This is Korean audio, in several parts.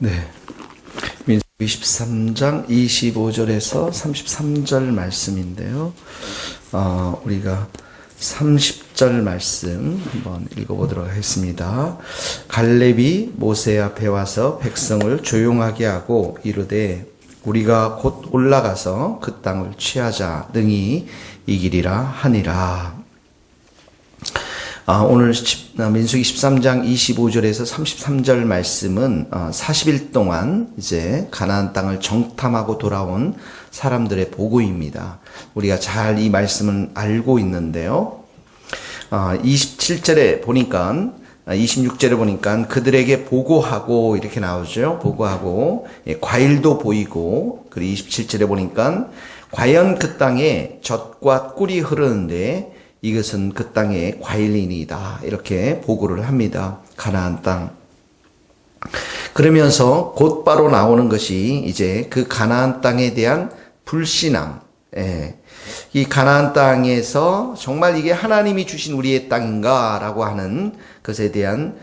네. 민수기 13장 25절에서 33절 말씀인데요. 우리가 30절 말씀 한번 읽어보도록 하겠습니다. 갈렙이 모세 앞에 와서 백성을 조용하게 하고 이르되 우리가 곧 올라가서 그 땅을 취하자 능히 이기리라 하니라. 오늘 민수기 13장 25절에서 33절 말씀은 40일 동안 이제 가나안 땅을 정탐하고 돌아온 사람들의 보고입니다. 우리가 잘 이 말씀을 알고 있는데요. 27절에 보니까 26절에 보니까 그들에게 보고하고 이렇게 나오죠. 보고하고 과일도 보이고, 그리고 27절에 보니까 과연 그 땅에 젖과 꿀이 흐르는데 이것은 그 땅의 과일이니이다, 이렇게 보고를 합니다. 가나안 땅. 그러면서 곧바로 나오는 것이 이제 그 가나안 땅에 대한 불신앙. 이 가나안 땅에서 정말 이게 하나님이 주신 우리의 땅인가라고 하는 것에 대한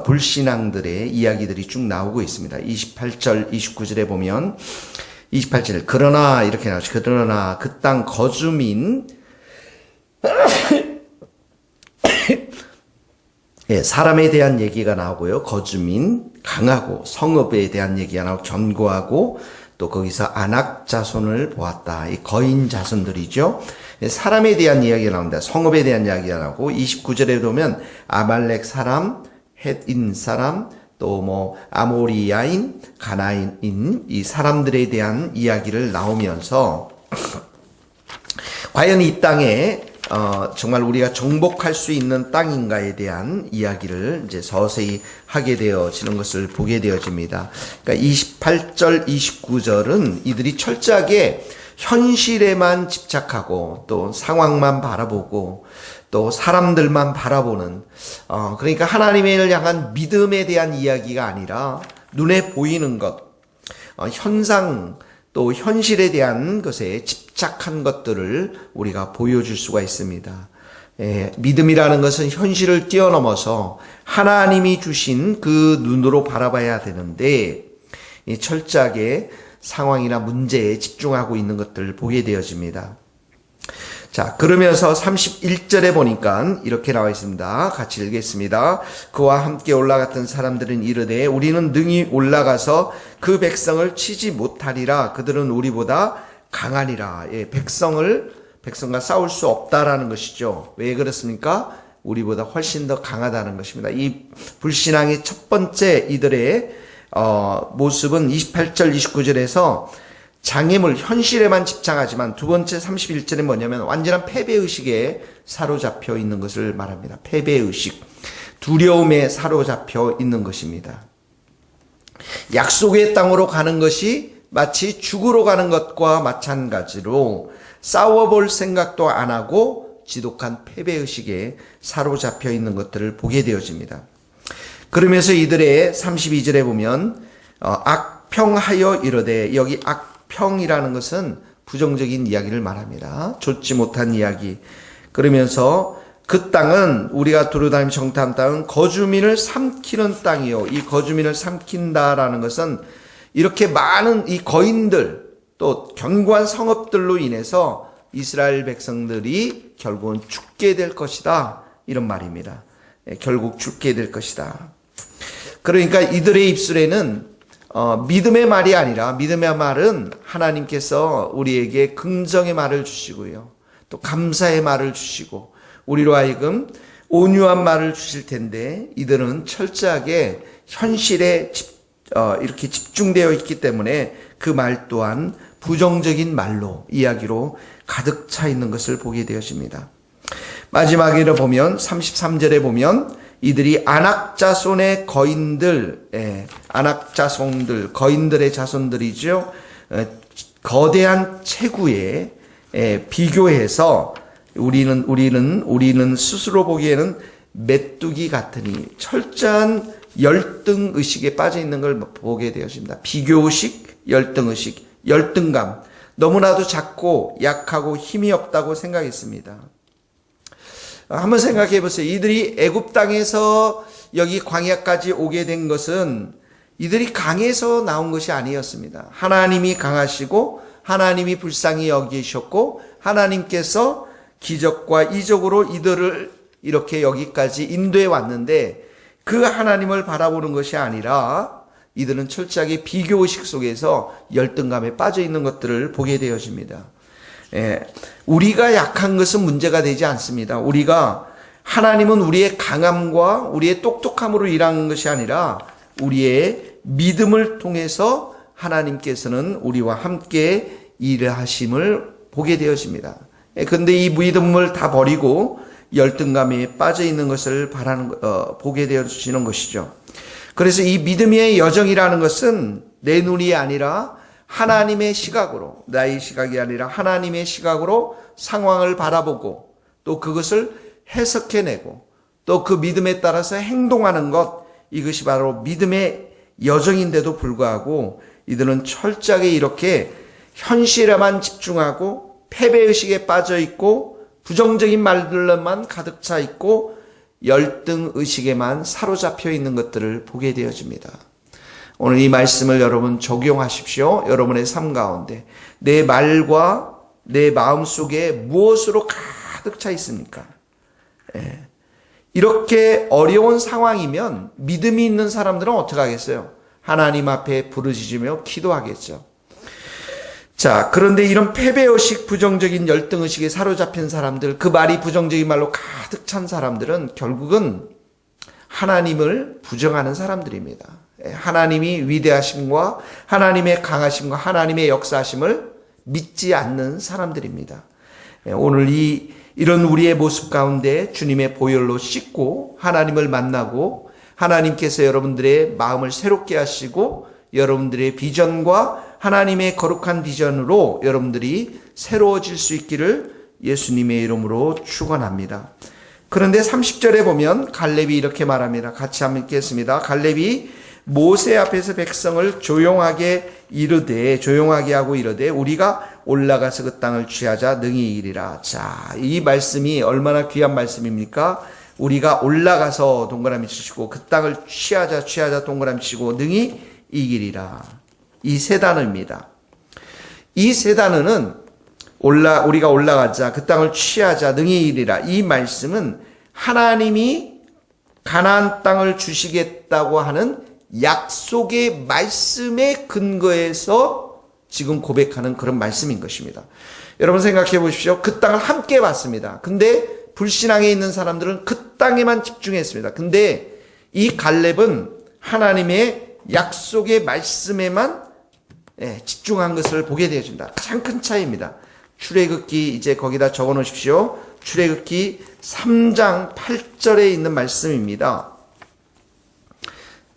불신앙들의 이야기들이 쭉 나오고 있습니다. 28절, 29절에 보면 28절 그러나 이렇게 나오죠. 그러나 그 땅 거주민 사람에 대한 얘기가 나오고요. 거주민, 강하고 성읍에 대한 얘기가 나오고 견고하고 또 거기서 아낙 자손을 보았다. 이 거인 자손들이죠. 사람에 대한 이야기가 나옵니다. 성읍에 대한 이야기가 나오고 29절에 보면 아말렉 사람, 헷인 사람, 또 아모리야인, 가나인인 이 사람들에 대한 이야기를 나오면서 과연 이 땅에 정말 우리가 정복할 수 있는 땅인가에 대한 이야기를 이제 서서히 하게 되어지는 것을 보게 되어집니다. 그러니까 28절, 29절은 이들이 철저하게 현실에만 집착하고 또 상황만 바라보고 또 사람들만 바라보는, 그러니까 하나님을 향한 믿음에 대한 이야기가 아니라 눈에 보이는 것, 현상, 또 현실에 대한 것에 집착한 것들을 우리가 보여줄 수가 있습니다. 믿음이라는 것은 현실을 뛰어넘어서 하나님이 주신 그 눈으로 바라봐야 되는데 철저하게 상황이나 문제에 집중하고 있는 것들을 보게 되어집니다. 자, 그러면서 31절에 보니까 이렇게 나와 있습니다. 같이 읽겠습니다. 그와 함께 올라갔던 사람들은 이르되 우리는 능히 올라가서 그 백성을 치지 못하리라. 그들은 우리보다 강하니라. 백성과 싸울 수 없다라는 것이죠. 왜 그렇습니까? 우리보다 훨씬 더 강하다는 것입니다. 이 불신앙의 첫 번째 이들의 모습은 28절, 29절에서 장애물, 현실에만 집착하지만 두 번째 31절은 뭐냐면 완전한 패배의식에 사로잡혀 있는 것을 말합니다. 패배의식, 두려움에 사로잡혀 있는 것입니다. 약속의 땅으로 가는 것이 마치 죽으러 가는 것과 마찬가지로 싸워볼 생각도 안 하고 지독한 패배의식에 사로잡혀 있는 것들을 보게 되어집니다. 그러면서 이들의 32절에 보면 악평하여 이르되, 여기 악평이라는 것은 부정적인 이야기를 말합니다. 좋지 못한 이야기. 그러면서 그 땅은, 우리가 두루다니며 정탐한 땅은 거주민을 삼키는 땅이요. 이 거주민을 삼킨다라는 것은 이렇게 많은 이 거인들 또 견고한 성읍들로 인해서 이스라엘 백성들이 결국은 죽게 될 것이다, 이런 말입니다. 결국 죽게 될 것이다. 그러니까 이들의 입술에는 믿음의 말이 아니라, 믿음의 말은 하나님께서 우리에게 긍정의 말을 주시고요, 또 감사의 말을 주시고 우리로 하여금 온유한 말을 주실 텐데, 이들은 철저하게 현실에 이렇게 집중되어 있기 때문에 그 말 또한 부정적인 말로, 이야기로 가득 차 있는 것을 보게 되어집니다. 마지막에 보면 33절에 보면 이들이 아낙 자손의 거인들, 아낙 자손들, 거인들의 자손들이죠. 거대한 체구에 비교해서 우리는 스스로 보기에는 메뚜기 같으니 철저한 열등 의식에 빠져 있는 걸 보게 되어집니다. 비교의식, 열등 의식, 열등감, 너무나도 작고 약하고 힘이 없다고 생각했습니다. 한번 생각해 보세요. 이들이 애굽 땅에서 여기 광야까지 오게 된 것은 이들이 강해서 나온 것이 아니었습니다. 하나님이 강하시고 하나님이 불쌍히 여기셨고 하나님께서 기적과 이적으로 이들을 이렇게 여기까지 인도해 왔는데 그 하나님을 바라보는 것이 아니라 이들은 철저하게 비교의식 속에서 열등감에 빠져 있는 것들을 보게 되어집니다. 우리가 약한 것은 문제가 되지 않습니다. 하나님은 우리의 강함과 우리의 똑똑함으로 일하는 것이 아니라 우리의 믿음을 통해서 하나님께서는 우리와 함께 일하심을 보게 되어집니다. 그런데 이 믿음을 다 버리고 열등감에 빠져 있는 것을 보게 되어지는 것이죠. 그래서 이 믿음의 여정이라는 것은 내 눈이 아니라 하나님의 시각으로, 나의 시각이 아니라 하나님의 시각으로 상황을 바라보고 또 그것을 해석해내고 또 그 믿음에 따라서 행동하는 것, 이것이 바로 믿음의 여정인데도 불구하고 이들은 철저하게 이렇게 현실에만 집중하고 패배의식에 빠져 있고 부정적인 말들로만 가득 차 있고 열등의식에만 사로잡혀 있는 것들을 보게 되어집니다. 오늘 이 말씀을 여러분 적용하십시오. 여러분의 삶 가운데 내 말과 내 마음 속에 무엇으로 가득 차 있습니까? 이렇게 어려운 상황이면 믿음이 있는 사람들은 어떻게 하겠어요? 하나님 앞에 부르짖으며 기도하겠죠. 자, 그런데 이런 패배의식, 부정적인 열등의식에 사로잡힌 사람들, 그 말이 부정적인 말로 가득 찬 사람들은 결국은 하나님을 부정하는 사람들입니다. 하나님이 위대하심과 하나님의 강하심과 하나님의 역사하심을 믿지 않는 사람들입니다. 오늘 이런 우리의 모습 가운데 주님의 보혈로 씻고 하나님을 만나고 하나님께서 여러분들의 마음을 새롭게 하시고 여러분들의 비전과 하나님의 거룩한 비전으로 여러분들이 새로워질 수 있기를 예수님의 이름으로 축원합니다. 그런데 30절에 보면 갈렙이 이렇게 말합니다. 같이 한번 읽겠습니다. 갈렙이 모세 앞에서 백성을 조용하게 하고 이르되 우리가 올라가서 그 땅을 취하자 능히 이기리라. 자, 이 말씀이 얼마나 귀한 말씀입니까? 우리가 올라가서 동그라미 치시고 그 땅을 취하자 동그라미 치고 능히 이기리라. 이 세 단어입니다. 이 세 단어는 우리가 올라가자 그 땅을 취하자 능히 이기리라. 이 말씀은 하나님이 가나안 땅을 주시겠다고 하는 약속의 말씀에 근거해서 지금 고백하는 그런 말씀인 것입니다. 여러분 생각해 보십시오. 그 땅을 함께 봤습니다. 근데 불신앙에 있는 사람들은 그 땅에만 집중했습니다. 근데 이 갈렙은 하나님의 약속의 말씀에만 집중한 것을 보게 되어진다. 가장 큰 차이입니다. 출애굽기 이제 거기다 적어 놓으십시오. 출애굽기 3장 8절에 있는 말씀입니다.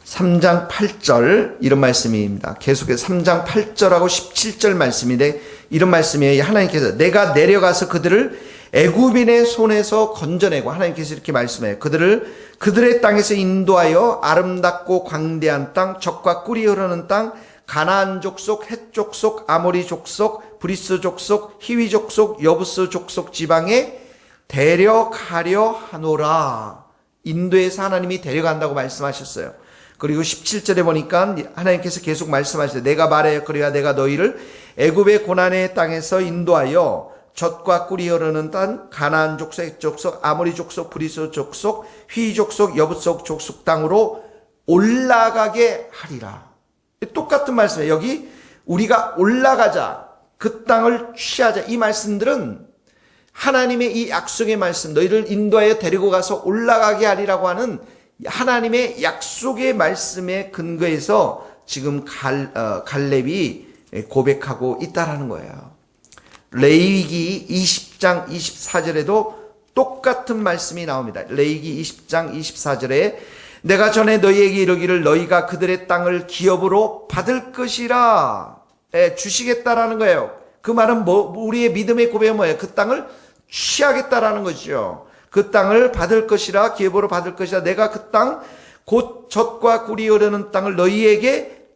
3장 8절 이런 말씀입니다. 계속해서 3장 8절하고 17절 말씀인데 이런 말씀이에요. 하나님께서 내가 내려가서 그들을 애굽인의 손에서 건져내고 하나님께서 이렇게 말씀해요. 그들의 땅에서 인도하여 아름답고 광대한 땅, 젖과 꿀이 흐르는 땅, 가나안 족속, 헷 족속, 아모리 족속, 브리스 족속, 히위 족속, 여부스 족속 지방에 데려가려 하노라. 인도에서 하나님이 데려간다고 말씀하셨어요. 그리고 17절에 보니까 하나님께서 계속 말씀하시되 내가 말하였거니와 내가 너희를 애굽의 고난의 땅에서 인도하여 젖과 꿀이 흐르는 땅, 가나안 족속, 헷 족속, 아모리 족속, 브리스 족속, 히위 족속, 여부스 족속 땅으로 올라가게 하리라. 똑같은 말씀이에요. 여기 우리가 올라가자, 그 땅을 취하자, 이 말씀들은 하나님의 이 약속의 말씀, 너희를 인도하여 데리고 가서 올라가게 하리라고 하는 하나님의 약속의 말씀에 근거해서 지금 갈렙이 고백하고 있다라는 거예요. 레위기 20장 24절에도 똑같은 말씀이 나옵니다. 레위기 20장 24절에 내가 전에 너희에게 이르기를 너희가 그들의 땅을 기업으로 받을 것이라 주시겠다라는 거예요. 그 말은 우리의 믿음의 고백은 뭐예요? 그 땅을 취하겠다라는 거죠. 그 땅을 받을 것이라, 기업으로 받을 것이라. 내가 그 땅 곧 젖과 꿀이 흐르는 땅을 너희에게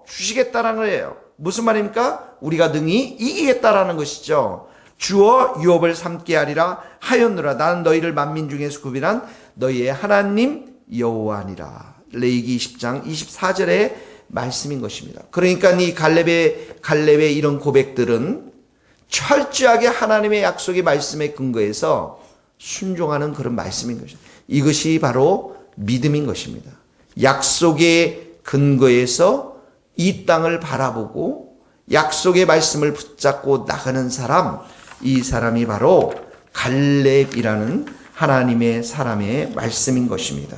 주시겠다라는 거예요. 무슨 말입니까? 우리가 능히 이기겠다라는 것이죠. 주어 유업을 삼게 하리라 하였노라. 나는 너희를 만민 중에서 구별한 너희의 하나님 여호와니라. 레위기 20장 24절의 말씀인 것입니다. 그러니까 이 갈렙의 이런 고백들은 철저하게 하나님의 약속의 말씀에 근거해서 순종하는 그런 말씀인 것입니다. 이것이 바로 믿음인 것입니다. 약속의 근거에서 이 땅을 바라보고 약속의 말씀을 붙잡고 나가는 사람, 이 사람이 바로 갈렙이라는 하나님의 사람의 말씀인 것입니다.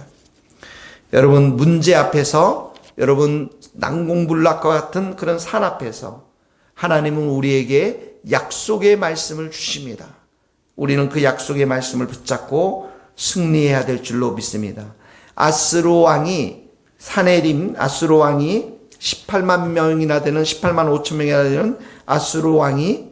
여러분, 문제 앞에서, 여러분 난공불락과 같은 그런 산 앞에서 하나님은 우리에게 약속의 말씀을 주십니다. 우리는 그 약속의 말씀을 붙잡고 승리해야 될 줄로 믿습니다. 아스로 왕이 사네림 아스로 왕이 18만 명이나 되는 18만 5천 명이나 되는 아스로 왕이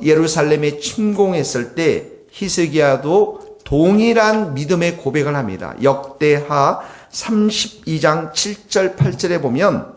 예루살렘에 침공했을 때 히스기야도 동일한 믿음의 고백을 합니다. 역대하 32장 7절 8절에 보면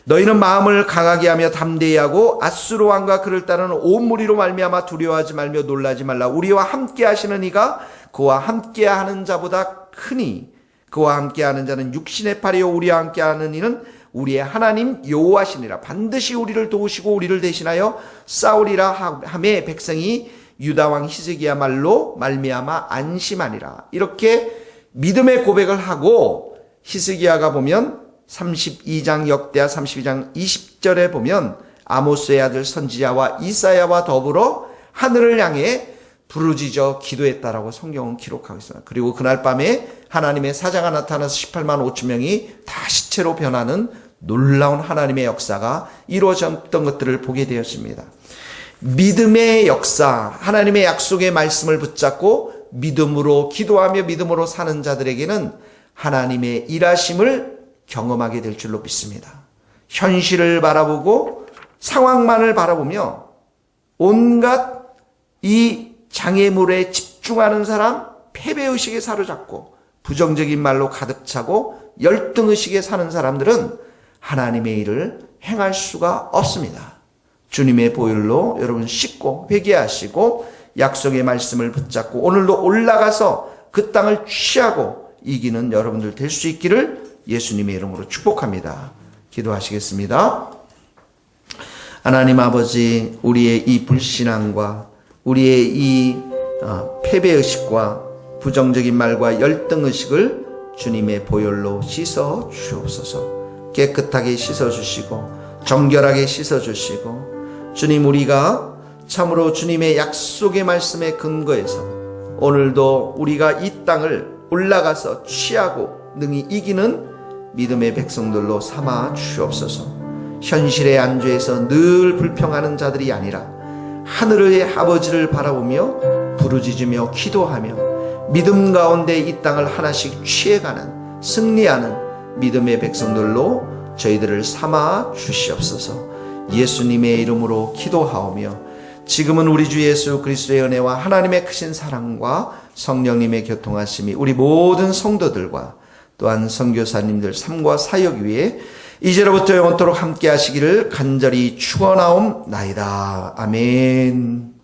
너희는 마음을 강하게 하며 담대히 하고 아수르 왕과 그를 따르는 온 무리로 말미암아 두려워하지 말며 놀라지 말라. 우리와 함께 하시는 이가 그와 함께 하는 자보다 크니 그와 함께 하는 자는 육신의 팔이요 우리와 함께 하는 이는 우리의 하나님 여호와시니라. 반드시 우리를 도우시고 우리를 대신하여 싸우리라 하매 백성이 유다 왕 히스기야 말로 말미암아 안심하니라. 이렇게 믿음의 고백을 하고 히스기야가 보면 32장 역대하 32장 20절에 보면 아모스의 아들 선지자와 이사야와 더불어 하늘을 향해 부르짖어 기도했다라고 성경은 기록하고 있습니다. 그리고 그날 밤에 하나님의 사자가 나타나서 18만 5천 명이 다 시체로 변하는 놀라운 하나님의 역사가 이루어졌던 것들을 보게 되었습니다. 믿음의 역사, 하나님의 약속의 말씀을 붙잡고 믿음으로 기도하며 믿음으로 사는 자들에게는 하나님의 일하심을 경험하게 될 줄로 믿습니다. 현실을 바라보고 상황만을 바라보며 온갖 이 장애물에 집중하는 사람, 패배의식에 사로잡고 부정적인 말로 가득 차고 열등의식에 사는 사람들은 하나님의 일을 행할 수가 없습니다. 주님의 보혈로 여러분 씻고 회개하시고 약속의 말씀을 붙잡고 오늘도 올라가서 그 땅을 취하고 이기는 여러분들 될 수 있기를 예수님의 이름으로 축복합니다. 기도하시겠습니다. 하나님 아버지, 우리의 이 불신앙과 우리의 이 패배의식과 부정적인 말과 열등의식을 주님의 보혈로 씻어 주옵소서. 깨끗하게 씻어 주시고 정결하게 씻어 주시고 주님, 우리가 참으로 주님의 약속의 말씀에 근거해서 오늘도 우리가 이 땅을 올라가서 취하고 능히 이기는 믿음의 백성들로 삼아 주옵소서. 현실의 안주에서 늘 불평하는 자들이 아니라 하늘의 아버지를 바라보며 부르짖으며 기도하며 믿음 가운데 이 땅을 하나씩 취해가는 승리하는 믿음의 백성들로 저희들을 삼아 주시옵소서. 예수님의 이름으로 기도하오며 지금은 우리 주 예수 그리스도의 은혜와 하나님의 크신 사랑과 성령님의 교통하심이 우리 모든 성도들과 또한 선교사님들 삶과 사역 위에 이제로부터 영원토록 함께 하시기를 간절히 축원하옵나이다. 아멘.